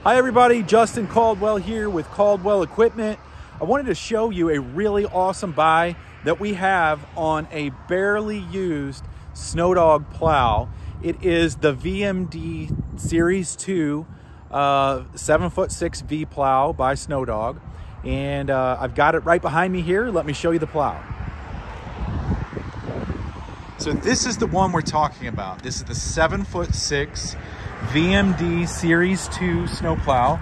Hi everybody, Justin Caldwell here with Caldwell Equipment. I wanted to show you a really awesome buy that we have on a barely used SnowDogg plow. It is the VMD Series 2 7'6" V-plow by SnowDogg. And I've got it right behind me here. Let me show you the plow. So this is the one we're talking about. This is the 7'6" VMD Series 2 snowplow.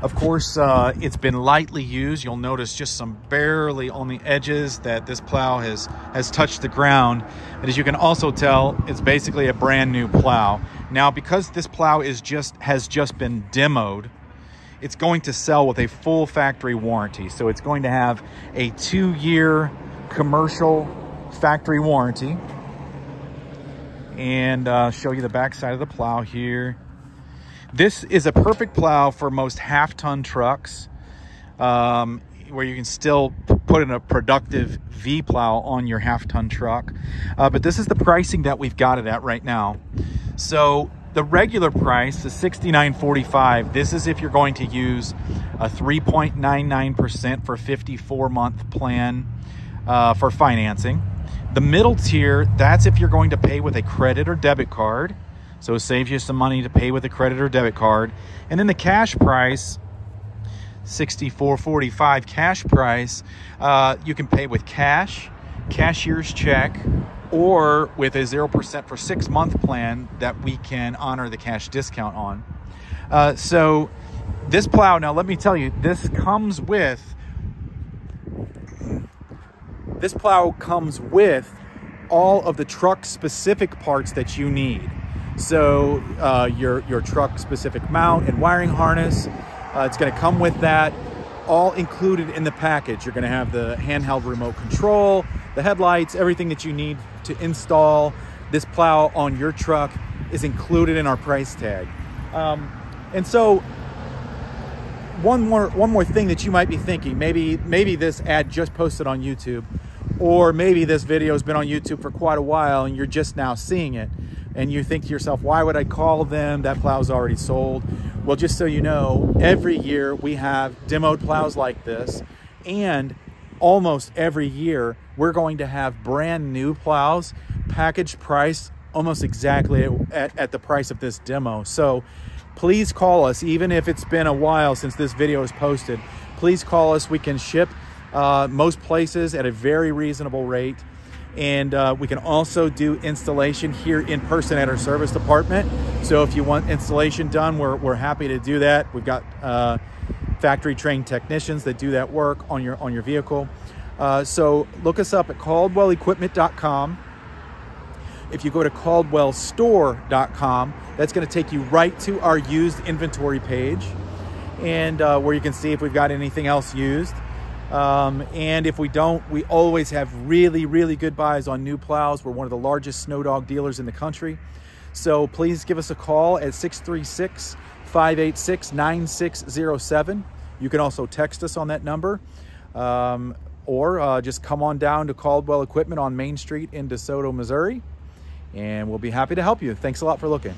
Of course, it's been lightly used. You'll notice just some barely on the edges that this plow has touched the ground. But as you can also tell, it's basically a brand new plow. Now, because this plow has just been demoed, it's going to sell with a full factory warranty. So it's going to have a 2-year commercial factory warranty. And show you the back side of the plow here. This is a perfect plow for most half-ton trucks, where you can still put in a productive V-plow on your half-ton truck. But this is the pricing that we've got it at right now. So the regular price is $69.45. This is if you're going to use a 3.99% for 54-month plan for financing. The middle tier, that's if you're going to pay with a credit or debit card. So it saves you some money to pay with a credit or debit card. And then the cash price, $64.45 cash price, you can pay with cash, cashier's check, or with a 0% for 6-month plan that we can honor the cash discount on. So this plow, now let me tell you, this plow comes with all of the truck specific parts that you need. So your truck specific mount and wiring harness, it's going to come with that, all included in the package. You're going to have the handheld remote control, the headlights, everything that you need to install this plow on your truck is included in our price tag. And so one more thing that you might be thinking, maybe this ad just posted on YouTube, or maybe this video has been on YouTube for quite a while and you're just now seeing it. And you think to yourself, why would I call them? That plow's already sold. Well, just so you know, every year we have demoed plows like this, and almost every year we're going to have brand new plows packaged price almost exactly at the price of this demo. So please call us, even if it's been a while since this video is posted. Please call us. We can ship most places at a very reasonable rate. And we can also do installation here in person at our service department. So if you want installation done, we're happy to do that. We've got factory trained technicians that do that work on your vehicle. So look us up at caldwellequipment.com. If you go to caldwellstore.com, that's going to take you right to our used inventory page, and where you can see if we've got anything else used. And if we don't, we always have really, really good buys on new plows. We're one of the largest SnowDogg dealers in the country. So please give us a call at 636-586-9607. You can also text us on that number, or just come on down to Caldwell Equipment on Main Street in DeSoto, Missouri, and we'll be happy to help you. Thanks a lot for looking.